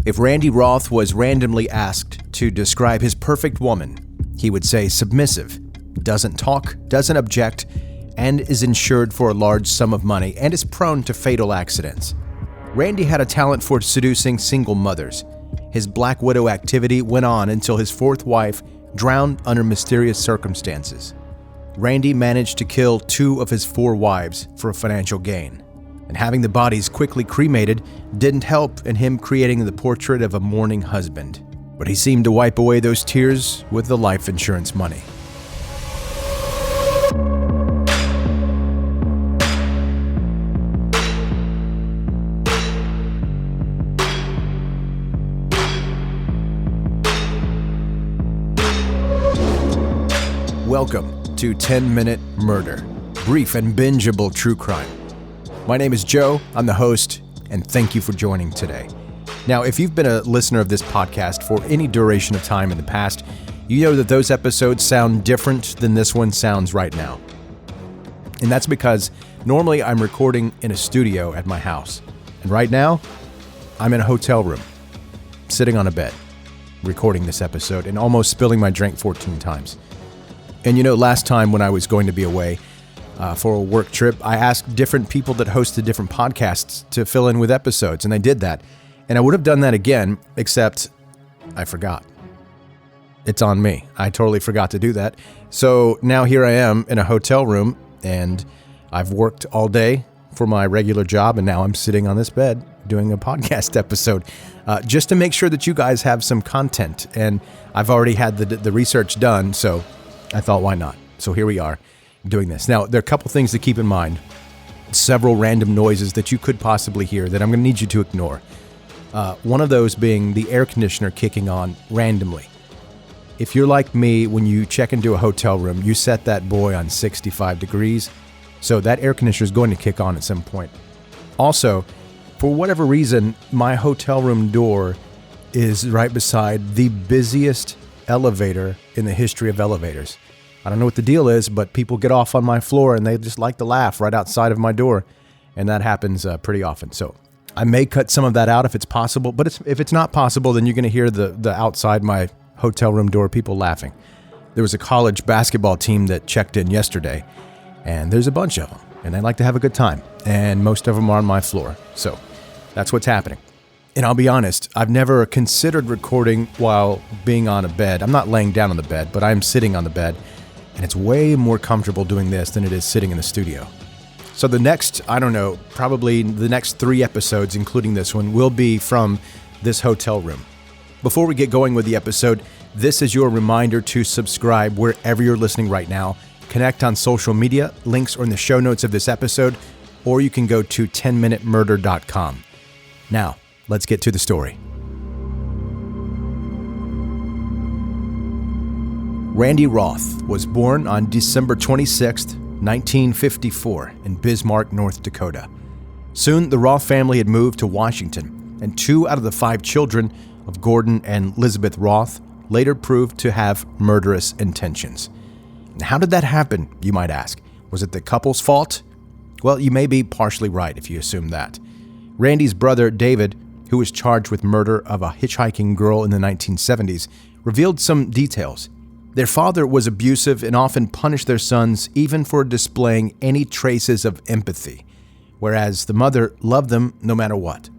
If Randy Roth was randomly asked to describe his perfect woman, he would say submissive, doesn't talk, doesn't object, and is insured for a large sum of money and is prone to fatal accidents. Randy had a talent for seducing single mothers. His Black Widow activity went on until his fourth wife drowned under mysterious circumstances. Randy managed to kill 2 of his 4 wives for a financial gain, and having the bodies quickly cremated didn't help in him creating the portrait of a mourning husband. But he seemed to wipe away those tears with the life insurance money. Welcome to 10-Minute Murder, brief and bingeable true crime. My name is Joe, I'm the host, and thank you for joining today. Now, if you've been a listener of this podcast for any duration of time in the past, you know that those episodes sound different than this one sounds right now. And that's because normally I'm recording in a studio at my house. And right now, I'm in a hotel room, sitting on a bed, recording this episode and almost spilling my drink 14 times. And you know, last time when I was going to be away for a work trip, I asked different people that hosted different podcasts to fill in with episodes, and they did that. And I would have done that again, except I forgot. It's on me. I totally forgot to do that. So now here I am in a hotel room, and I've worked all day for my regular job, and now I'm sitting on this bed doing a podcast episode just to make sure that you guys have some content. And I've already had the research done, so I thought, why not? So here we are doing this. Now, there are a couple things to keep in mind. Several random noises that you could possibly hear that I'm going to need you to ignore. One of those being the air conditioner kicking on randomly. If you're like me, when you check into a hotel room, you set that boy on 65 degrees. So that air conditioner is going to kick on at some point. Also, for whatever reason, my hotel room door is right beside the busiest elevator in the history of elevators. I don't know what the deal is, but people get off on my floor and they just like to laugh right outside of my door. And that happens pretty often. So I may cut some of that out if it's possible, but if it's not possible, then you're going to hear the outside my hotel room door people laughing. There was a college basketball team that checked in yesterday, and there's a bunch of them, and they like to have a good time. And most of them are on my floor. So that's what's happening. And I'll be honest, I've never considered recording while being on a bed. I'm not laying down on the bed, but I'm sitting on the bed. And it's way more comfortable doing this than it is sitting in the studio. So the next, probably the next 3 episodes, including this one, will be from this hotel room. Before we get going with the episode, this is your reminder to subscribe wherever you're listening right now. Connect on social media. Links are in the show notes of this episode, or you can go to 10minutemurder.com. Now, let's get to the story. Randy Roth was born on December 26, 1954, in Bismarck, North Dakota. Soon, the Roth family had moved to Washington, and 2 out of the 5 children of Gordon and Elizabeth Roth later proved to have murderous intentions. And how did that happen, you might ask? Was it the couple's fault? Well, you may be partially right if you assume that. Randy's brother, David, who was charged with murder of a hitchhiking girl in the 1970s, revealed some details. Their father was abusive and often punished their sons even for displaying any traces of empathy, whereas the mother loved them no matter what.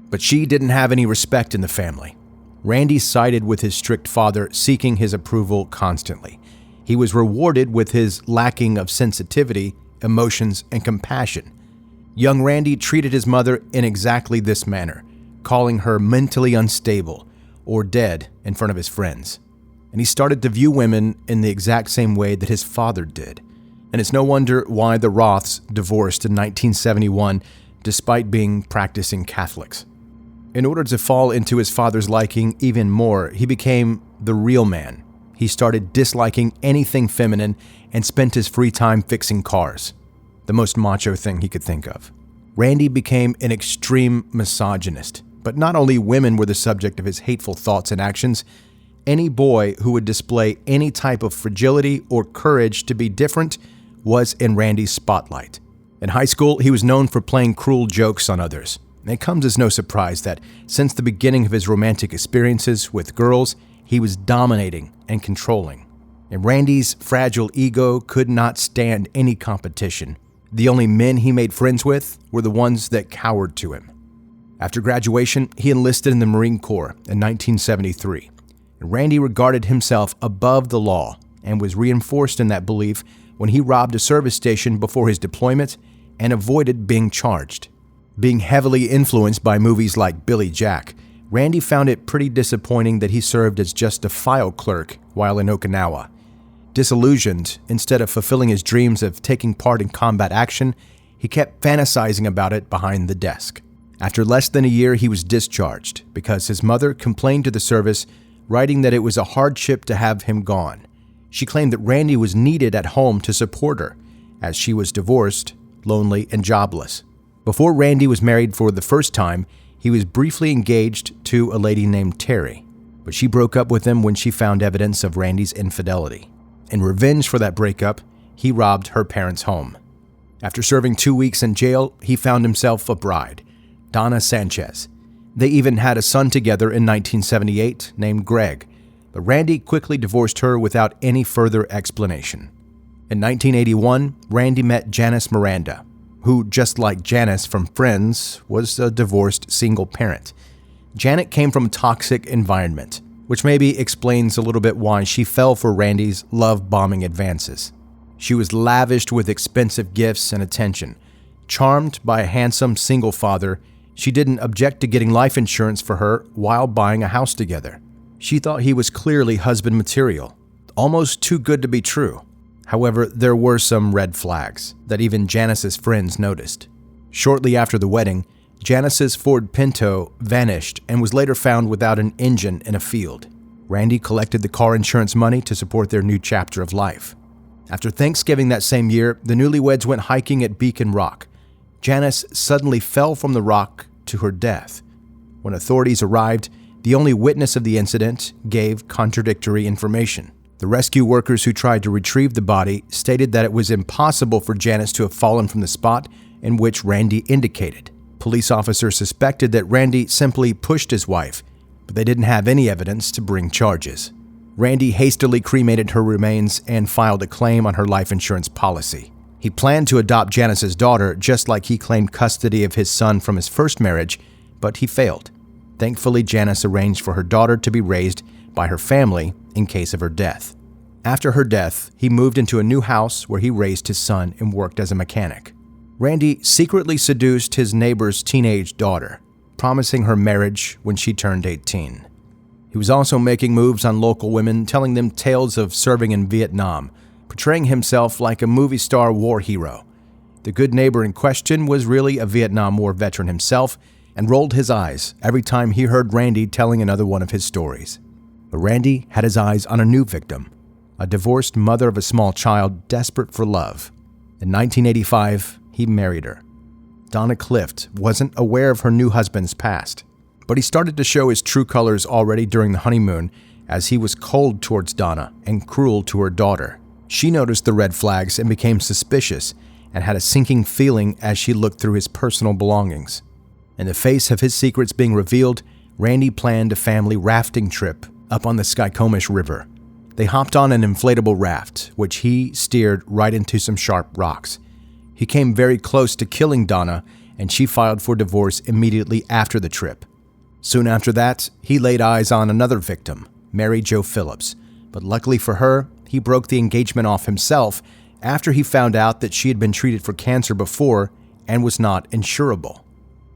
But she didn't have any respect in the family. Randy sided with his strict father, seeking his approval constantly. He was rewarded with his lacking of sensitivity, emotions, and compassion. Young Randy treated his mother in exactly this manner, calling her mentally unstable or dead in front of his friends. And he started to view women in the exact same way that his father did. And it's no wonder why the Roths divorced in 1971 despite being practicing Catholics. In order to fall into his father's liking even more, he became the real man. He started disliking anything feminine and spent his free time fixing cars, the most macho thing he could think of. Randy became an extreme misogynist, but not only women were the subject of his hateful thoughts and actions. Any boy who would display any type of fragility or courage to be different was in Randy's spotlight. In high school, he was known for playing cruel jokes on others, It comes as no surprise that since the beginning of his romantic experiences with girls, he was dominating and controlling. And Randy's fragile ego could not stand any competition. The only men he made friends with were the ones that cowered to him. After graduation, he enlisted in the Marine Corps in 1973. Randy regarded himself above the law and was reinforced in that belief when he robbed a service station before his deployment and avoided being charged. Being heavily influenced by movies like Billy Jack, Randy found it pretty disappointing that he served as just a file clerk while in Okinawa. Disillusioned, instead of fulfilling his dreams of taking part in combat action, he kept fantasizing about it behind the desk. After less than a year, he was discharged because his mother complained to the service, writing that it was a hardship to have him gone. She claimed that Randy was needed at home to support her, as she was divorced, lonely, and jobless. Before Randy was married for the first time, he was briefly engaged to a lady named Terry, but she broke up with him when she found evidence of Randy's infidelity. In revenge for that breakup, he robbed her parents' home. After serving 2 weeks in jail, he found himself a bride, Donna Sanchez. They even had a son together in 1978 named Greg, but Randy quickly divorced her without any further explanation. In 1981, Randy met Janice Miranda, who, just like Janice from Friends, was a divorced single parent. Janet came from a toxic environment, which maybe explains a little bit why she fell for Randy's love-bombing advances. She was lavished with expensive gifts and attention. Charmed by a handsome single father, she didn't object to getting life insurance for her while buying a house together. She thought he was clearly husband material, almost too good to be true. However, there were some red flags that even Janice's friends noticed. Shortly after the wedding, Janice's Ford Pinto vanished and was later found without an engine in a field. Randy collected the car insurance money to support their new chapter of life. After Thanksgiving that same year, the newlyweds went hiking at Beacon Rock. Janice suddenly fell from the rock to her death. When authorities arrived, the only witness of the incident gave contradictory information. The rescue workers who tried to retrieve the body stated that it was impossible for Janice to have fallen from the spot in which Randy indicated. Police officers suspected that Randy simply pushed his wife, but they didn't have any evidence to bring charges. Randy hastily cremated her remains and filed a claim on her life insurance policy. He planned to adopt Janice's daughter just like he claimed custody of his son from his first marriage, but he failed. Thankfully, Janice arranged for her daughter to be raised by her family in case of her death. After her death, he moved into a new house where he raised his son and worked as a mechanic. Randy secretly seduced his neighbor's teenage daughter, promising her marriage when she turned 18. He was also making moves on local women, telling them tales of serving in Vietnam, portraying himself like a movie star war hero. The good neighbor in question was really a Vietnam War veteran himself and rolled his eyes every time he heard Randy telling another one of his stories. But Randy had his eyes on a new victim, a divorced mother of a small child desperate for love. In 1985, he married her. Donna Clift wasn't aware of her new husband's past, but he started to show his true colors already during the honeymoon as he was cold towards Donna and cruel to her daughter. She noticed the red flags and became suspicious and had a sinking feeling as she looked through his personal belongings. In the face of his secrets being revealed, Randy planned a family rafting trip up on the Skykomish River. They hopped on an inflatable raft, which he steered right into some sharp rocks. He came very close to killing Donna, and she filed for divorce immediately after the trip. Soon after that, he laid eyes on another victim, Mary Jo Phillips, but luckily for her, he broke the engagement off himself after he found out that she had been treated for cancer before and was not insurable.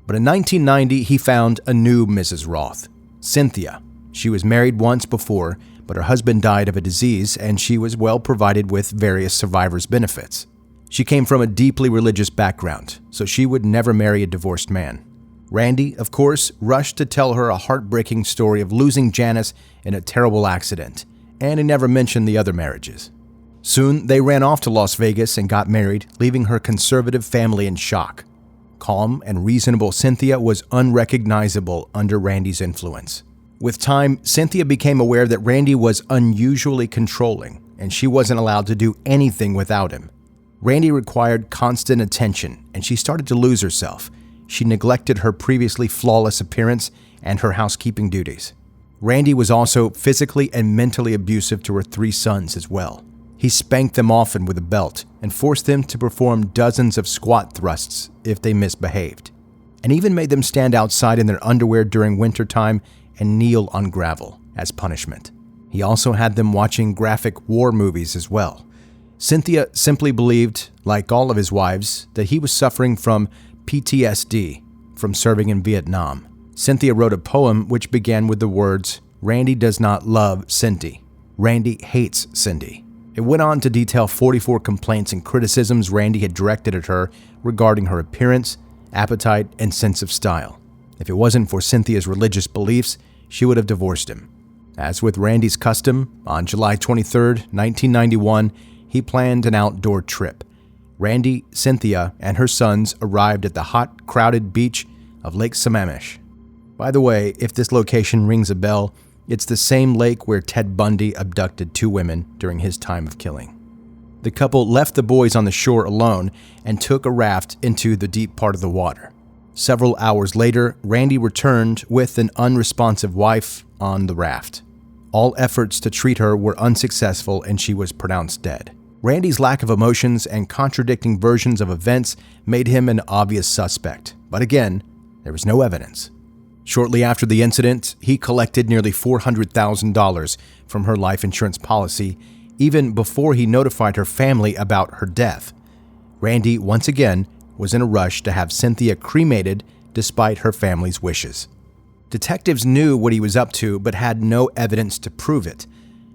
But in 1990, he found a new Mrs. Roth, Cynthia. She was married once before, but her husband died of a disease and she was well provided with various survivor's benefits. She came from a deeply religious background, so she would never marry a divorced man. Randy, of course, rushed to tell her a heartbreaking story of losing Janice in a terrible accident, and he never mentioned the other marriages. Soon, they ran off to Las Vegas and got married, leaving her conservative family in shock. Calm and reasonable Cynthia was unrecognizable under Randy's influence. With time, Cynthia became aware that Randy was unusually controlling, and she wasn't allowed to do anything without him. Randy required constant attention, and she started to lose herself. she neglected her previously flawless appearance and her housekeeping duties. Randy was also physically and mentally abusive to her 3 sons as well. He spanked them often with a belt and forced them to perform dozens of squat thrusts if they misbehaved, and even made them stand outside in their underwear during wintertime and kneel on gravel as punishment. He also had them watching graphic war movies as well. Cynthia simply believed, like all of his wives, that he was suffering from PTSD from serving in Vietnam. Cynthia wrote a poem which began with the words, "Randy does not love Cindy. Randy hates Cindy." It went on to detail 44 complaints and criticisms Randy had directed at her regarding her appearance, appetite, and sense of style. If it wasn't for Cynthia's religious beliefs, she would have divorced him. As with Randy's custom, on July 23, 1991, he planned an outdoor trip. Randy, Cynthia, and her sons arrived at the hot, crowded beach of Lake Sammamish. By the way, if this location rings a bell, it's the same lake where Ted Bundy abducted 2 women during his time of killing. The couple left the boys on the shore alone and took a raft into the deep part of the water. Several hours later, Randy returned with an unresponsive wife on the raft. All efforts to treat her were unsuccessful and she was pronounced dead. Randy's lack of emotions and contradicting versions of events made him an obvious suspect, but again, there was no evidence. Shortly after the incident, he collected nearly $400,000 from her life insurance policy, even before he notified her family about her death. Randy, once again, was in a rush to have Cynthia cremated despite her family's wishes. Detectives knew what he was up to, but had no evidence to prove it.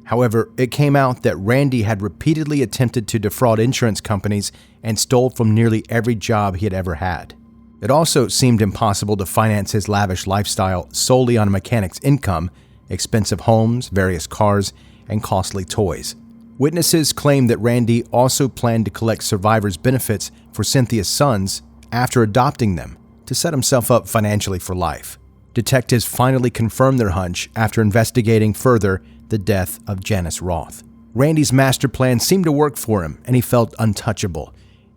However, it came out that Randy had repeatedly attempted to defraud insurance companies and stole from nearly every job he had ever had. It also seemed impossible to finance his lavish lifestyle solely on a mechanic's income, expensive homes, various cars, and costly toys. Witnesses claimed that Randy also planned to collect survivors' benefits for Cynthia's sons after adopting them to set himself up financially for life. Detectives finally confirmed their hunch after investigating further the death of Janice Roth. Randy's master plan seemed to work for him, and he felt untouchable.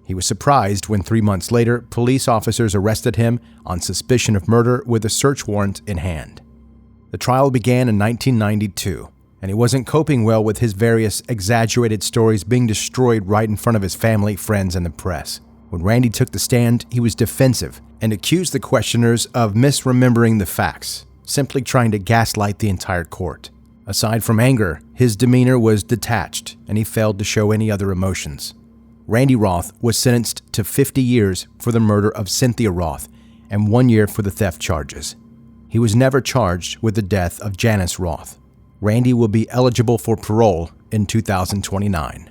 He was surprised when 3 months later, police officers arrested him on suspicion of murder with a search warrant in hand. The trial began in 1992, and he wasn't coping well with his various exaggerated stories being destroyed right in front of his family, friends, and the press. When Randy took the stand, he was defensive and accused the questioners of misremembering the facts, simply trying to gaslight the entire court. Aside from anger, his demeanor was detached, and he failed to show any other emotions. Randy Roth was sentenced to 50 years for the murder of Cynthia Roth and 1 year for the theft charges. He was never charged with the death of Janice Roth. Randy will be eligible for parole in 2029.